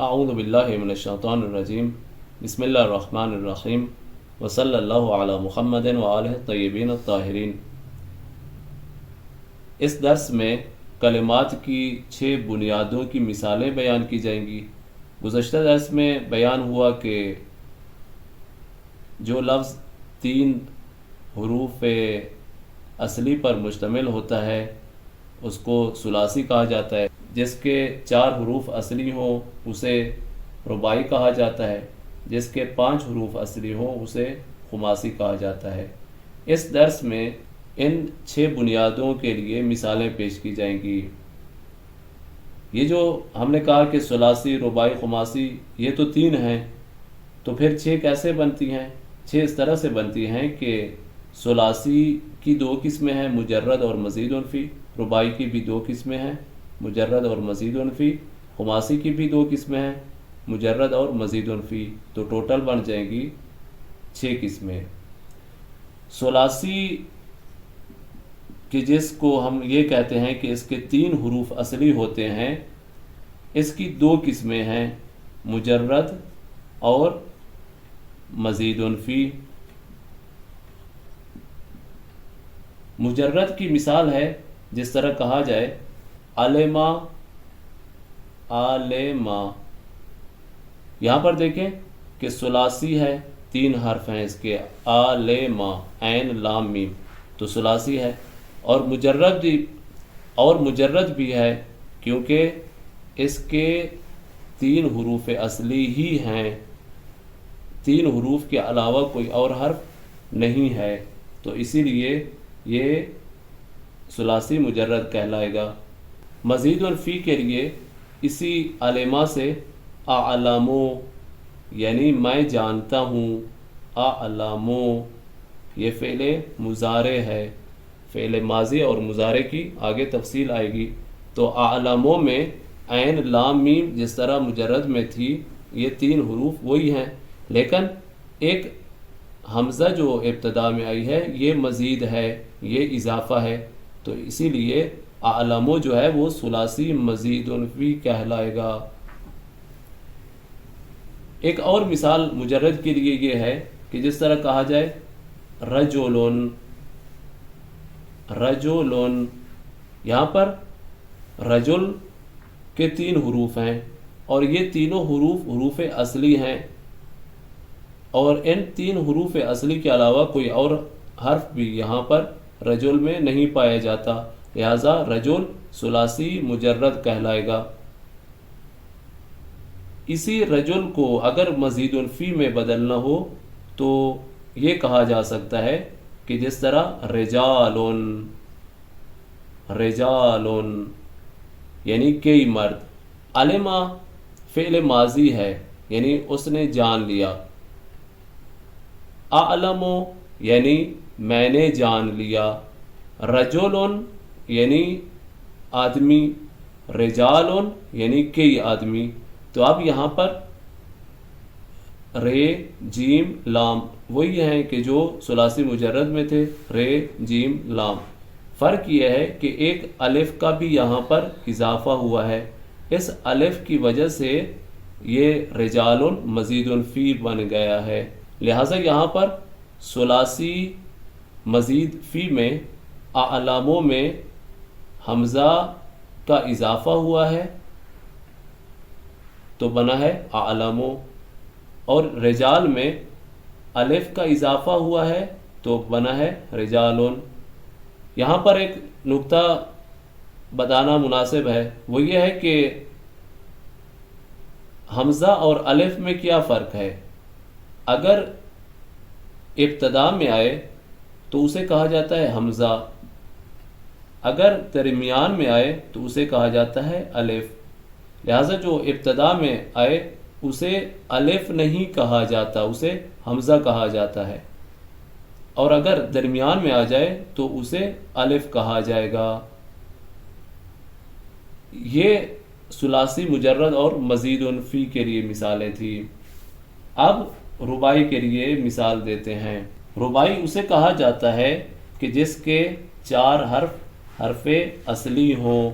اعوذ باللہ من الشیطان الرجیم بسم اللہ الرحمن الرحیم وصلی اللہ علی محمد وآلہ الطیبین الطاہرین۔ اس درس میں کلمات کی 6 بنیادوں کی مثالیں بیان کی جائیں گی۔ گزشتہ درس میں بیان ہوا کہ جو لفظ 3 حروف اصلی پر مشتمل ہوتا ہے اس کو ثلاثی کہا جاتا ہے، جس کے 4 حروف اصلی ہوں اسے رباعی کہا جاتا ہے، جس کے 5 حروف اصلی ہوں اسے خماسی کہا جاتا ہے۔ اس درس میں ان 6 بنیادوں کے لیے مثالیں پیش کی جائیں گی۔ یہ جو ہم نے کہا کہ ثلاثی، رباعی، خماسی یہ تو 3 ہیں، تو پھر 6 کیسے بنتی ہیں؟ 6 اس طرح سے بنتی ہیں کہ ثلاثی کی 2 قسمیں ہیں، مجرد اور مزید فی۔ رباعی کی بھی 2 قسمیں ہیں، مجرد اور مزید فی۔ خماسی کی بھی 2 قسمیں ہیں، مجرد اور مزید فی۔ تو ٹوٹل بن جائیں گی 6 قسمیں۔ ثلاثی کہ جس کو ہم یہ کہتے ہیں کہ اس کے 3 حروف اصلی ہوتے ہیں، اس کی 2 قسمیں ہیں، مجرد اور مزید فی۔ مجرد کی مثال ہے جس طرح کہا جائے علما، علما۔ یہاں پر دیکھیں کہ ثلاثی ہے، 3 حرف ہیں اس کے، علما، عین لام میم، تو ثلاثی ہے۔ اور مجرد بھی ہے کیونکہ اس کے 3 حروف اصلی ہی ہیں، 3 حروف کے علاوہ کوئی اور حرف نہیں ہے، تو اسی لیے یہ ثلاثی مجرد کہلائے گا۔ مزید فی کے لیے اسی علما سے اعلمو، یعنی میں جانتا ہوں، اعلمو، یہ فعل مضارع ہے، فعل ماضی اور مضارع کی آگے تفصیل آئے گی۔ تو اعلمو میں عین لام میم جس طرح مجرد میں تھی، یہ 3 حروف وہی ہیں، لیکن ایک حمزہ جو ابتدا میں آئی ہے یہ مزید ہے، یہ اضافہ ہے، تو اسی لیے اعلمو جو ہے وہ ثلاثی مزید فی کہلائے گا۔ ایک اور مثال مجرد کے لیے یہ ہے کہ جس طرح کہا جائے رجلن، رجلن، یہاں پر رجل کے 3 حروف ہیں اور یہ تینوں حروف اصلی ہیں، اور ان 3 حروف اصلی کے علاوہ کوئی اور حرف بھی یہاں پر رجل میں نہیں پایا جاتا، لہذا رجل ثلاثی مجرد کہلائے گا۔ اسی رجل کو اگر مزید فی میں بدلنا ہو تو یہ کہا جا سکتا ہے کہ جس طرح رجالن، رجالن، یعنی کئی مرد۔ علما فعل ماضی ہے، یعنی اس نے جان لیا۔ اعلمو یعنی میں نے جان لیا۔ رجلن یعنی آدمی، رجالن یعنی کئی آدمی۔ تو اب یہاں پر رے، جیم، لام وہی ہیں کہ جو ثلاثی مجرد میں تھے، رے، جیم، لام۔ فرق یہ ہے کہ ایک الف کا بھی یہاں پر اضافہ ہوا ہے، اس الف کی وجہ سے یہ رجالن مزید فی بن گیا ہے، لہٰذا یہاں پر ثلاثی مزید فی میں اعلمو میں حمزہ کا اضافہ ہوا ہے تو بنا ہے اعلمو، اور رجال میں الف کا اضافہ ہوا ہے تو بنا ہے رجالن۔ یہاں پر ایک نقطہ بتانا مناسب ہے، وہ یہ ہے کہ حمزہ اور الف میں کیا فرق ہے۔ اگر ابتدا میں آئے تو اسے کہا جاتا ہے حمزہ، اگر درمیان میں آئے تو اسے کہا جاتا ہے الف، لہٰذا جو ابتدا میں آئے اسے الف نہیں کہا جاتا، اسے حمزہ کہا جاتا ہے، اور اگر درمیان میں آ جائے تو اسے الف کہا جائے گا۔ یہ ثلاثی مجرد اور مزید فی کے لیے مثالیں تھیں۔ اب رباعی کے لیے مثال دیتے ہیں۔ رباعی اسے کہا جاتا ہے کہ جس کے 4 حرف اصلی ہوں،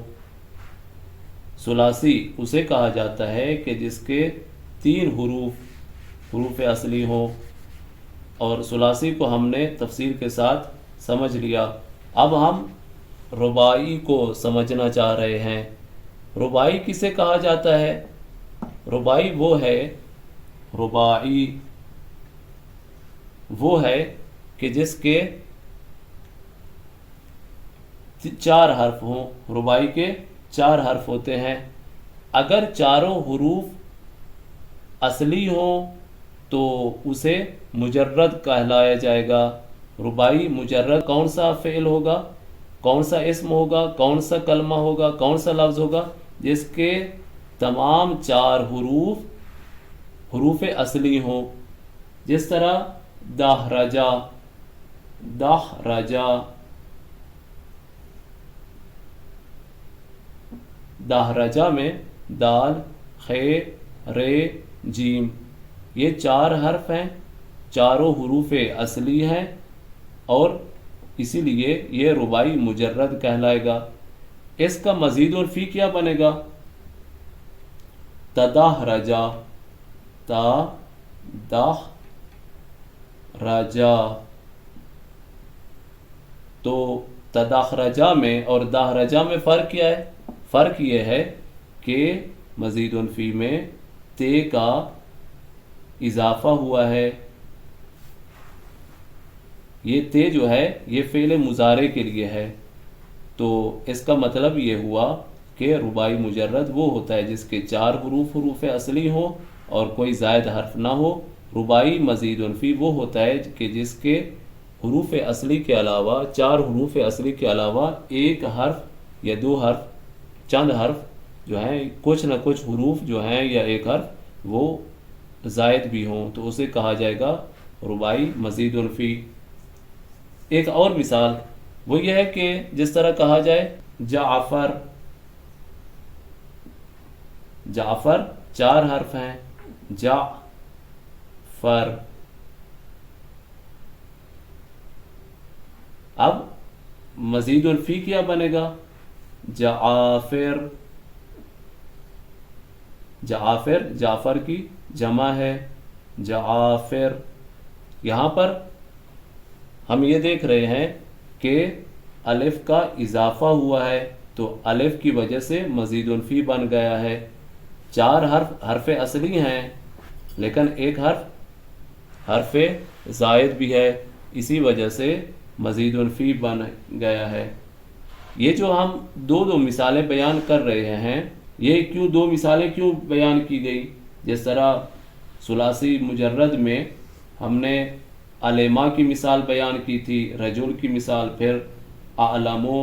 ثلاثی اسے کہا جاتا ہے کہ جس کے 3 حروف اصلی ہوں، اور ثلاثی کو ہم نے تفصیل کے ساتھ سمجھ لیا۔ اب ہم رباعی کو سمجھنا چاہ رہے ہیں۔ رباعی کسے کہا جاتا ہے؟ رباعی وہ ہے کہ جس کے 4 حرف ہوں۔ رباعی کے 4 حرف ہوتے ہیں۔ اگر چاروں حروف اصلی ہوں تو اسے مجرد کہلایا جائے گا۔ رباعی مجرد کون سا فعل ہوگا، کون سا اسم ہوگا، کون سا کلمہ ہوگا، کون سا لفظ ہوگا؟ جس کے تمام 4 حروف اصلی ہوں۔ جس طرح دحرجہ، دحرجہ میں دال، خے، رے، جیم، یہ 4 حرف ہیں، چاروں حروف اصلی ہیں، اور اسی لیے یہ رباعی مجرد کہلائے گا۔ اس کا مزید الفی کیا بنے گا؟ تدحرجہ، تو تدحرجہ میں اور دحرجہ میں فرق کیا ہے؟ فرق یہ ہے کہ مزید الفی میں تے کا اضافہ ہوا ہے۔ یہ تے جو ہے یہ فعل مضارع کے لیے ہے، تو اس کا مطلب یہ ہوا کہ رباعی مجرد وہ ہوتا ہے جس کے 4 حروف اصلی ہوں اور کوئی زائد حرف نہ ہو۔ رباعی مزید الفی وہ ہوتا ہے کہ جس کے حروف اصلی کے علاوہ، 4 حروف اصلی کے علاوہ 1 حرف یا 2 حرف، چند حرف جو ہیں، کچھ نہ کچھ حروف جو ہیں یا 1 حرف وہ زائد بھی ہوں، تو اسے کہا جائے گا رباعی مزید الفی۔ ایک اور مثال وہ یہ ہے کہ جس طرح کہا جائے جعفر، 4 حرف ہیں، جعفر۔ اب مزید الفی کیا بنے گا؟ جعافر، جعفر کی جمع ہے، جعافر۔ یہاں پر ہم یہ دیکھ رہے ہیں کہ الف کا اضافہ ہوا ہے، تو الف کی وجہ سے مزید الفی بن گیا ہے۔ 4 حرف اصلی ہیں، لیکن 1 حرف زائد بھی ہے، اسی وجہ سے مزید الفی بن گیا ہے۔ یہ جو ہم دو مثالیں بیان کر رہے ہیں، یہ کیوں 2 مثالیں کیوں بیان کی گئی؟ جس طرح ثلاثی مجرد میں ہم نے علما کی مثال بیان کی تھی، رجل کی مثال، پھر اعلمو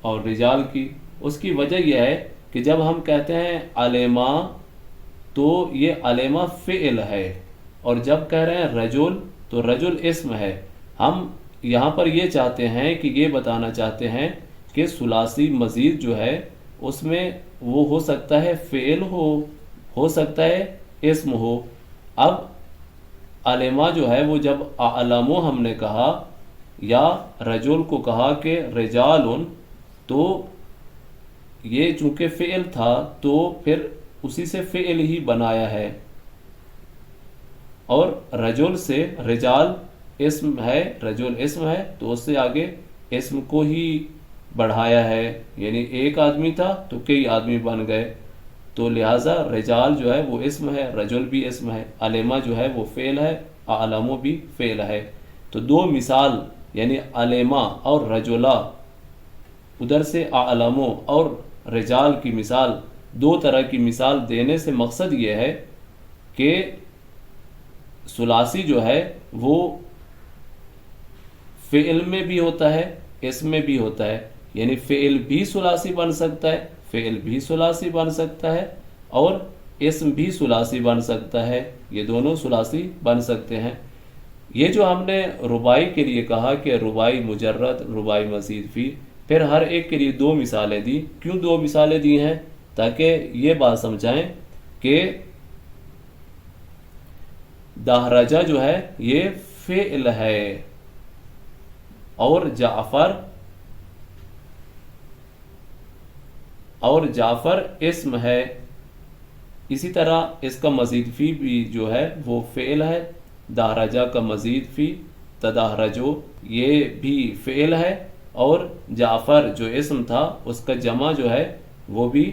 اور رجال کی۔ اس کی وجہ یہ ہے کہ جب ہم کہتے ہیں علما تو یہ علما فعل ہے، اور جب کہہ رہے ہیں رجل تو رجل اسم ہے۔ ہم یہاں پر یہ چاہتے ہیں کہ یہ بتانا چاہتے ہیں کہ ثلاثی مزید جو ہے اس میں وہ ہو سکتا ہے فعل ہو سکتا ہے اسم ہو۔ اب علما جو ہے وہ جب اعلمو ہم نے کہا یا رجل کو کہا کہ رجال، تو یہ چونکہ فعل تھا تو پھر اسی سے فعل ہی بنایا ہے، اور رجل سے رجال اسم ہے، رجل اسم ہے تو اس سے آگے اسم کو ہی بڑھایا ہے، یعنی ایک آدمی تھا تو کئی آدمی بن گئے، تو لہٰذا رجال جو ہے وہ اسم ہے، رجل بھی اسم ہے، علما جو ہے وہ فعل ہے، اعلمو بھی فعل ہے۔ تو 2 مثال یعنی علما اور رجلا، ادھر سے اعلمو اور رجال کی مثال، 2 طرح کی مثال دینے سے مقصد یہ ہے کہ ثلاثی جو ہے وہ فعل میں بھی ہوتا ہے، اسم میں بھی ہوتا ہے، یعنی فعل بھی ثلاثی بن سکتا ہے، فعل بھی ثلاثی بن سکتا ہے، اور اسم بھی ثلاثی بن سکتا ہے، یہ دونوں ثلاثی بن سکتے ہیں۔ یہ جو ہم نے رباعی کے لیے کہا کہ رباعی مجرد، رباعی مزید فی، پھر ہر ایک کے لیے 2 مثالیں دی۔ کیوں 2 مثالیں دی ہیں؟ تاکہ یہ بات سمجھائیں کہ دحرجہ جو ہے یہ فعل ہے، اور جعفر اور جعفر اسم ہے. اسی طرح اس کا مزید فی بھی جو ہے وہ فعل ہے. دہرجہ کا مزید فی تدہرجو یہ بھی فعل ہے، اور جعفر جو اسم تھا اس کا جمع جو ہے وہ بھی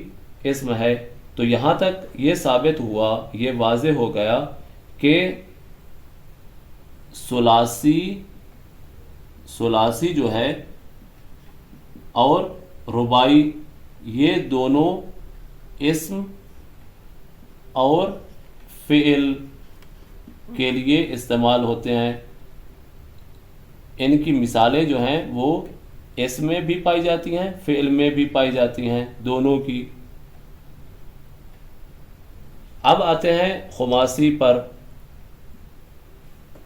اسم ہے. تو یہاں تک یہ ثابت ہوا، یہ واضح ہو گیا کہ ثلاثی جو ہے اور رباعی یہ دونوں اسم اور فعل کے لیے استعمال ہوتے ہیں. ان کی مثالیں جو ہیں وہ اسم میں بھی پائی جاتی ہیں، فعل میں بھی پائی جاتی ہیں، دونوں کی. اب آتے ہیں خماسی پر.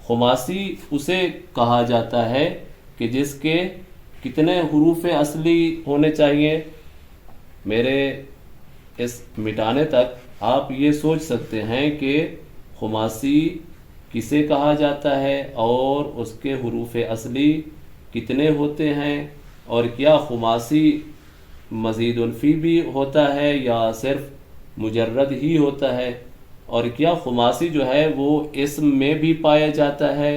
خماسی اسے کہا جاتا ہے کہ جس کے کتنے حروف اصلی ہونے چاہیے. میرے اس مٹانے تک آپ یہ سوچ سکتے ہیں کہ خماسی کسے کہا جاتا ہے اور اس کے حروف اصلی کتنے ہوتے ہیں، اور کیا خماسی مزید الفی بھی ہوتا ہے یا صرف مجرد ہی ہوتا ہے، اور کیا خماسی جو ہے وہ اسم میں بھی پایا جاتا ہے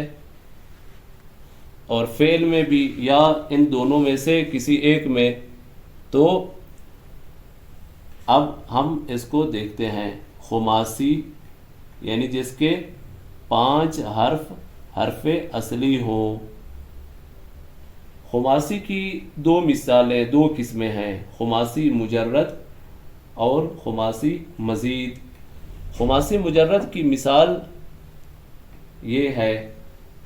اور فعل میں بھی، یا ان دونوں میں سے کسی ایک میں. تو اب ہم اس کو دیکھتے ہیں. خماسی یعنی جس کے 5 حرف اصلی ہوں. خماسی کی 2 مثالیں، 2 قسمیں ہیں، خماسی مجرد اور خماسی مزید. خماسی مجرد کی مثال یہ ہے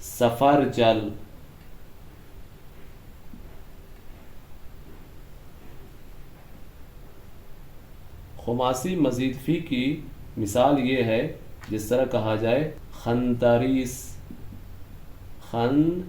سفرجل. خماسی مزید فی کی مثال یہ ہے جس طرح کہا جائے خندریس، خندریس.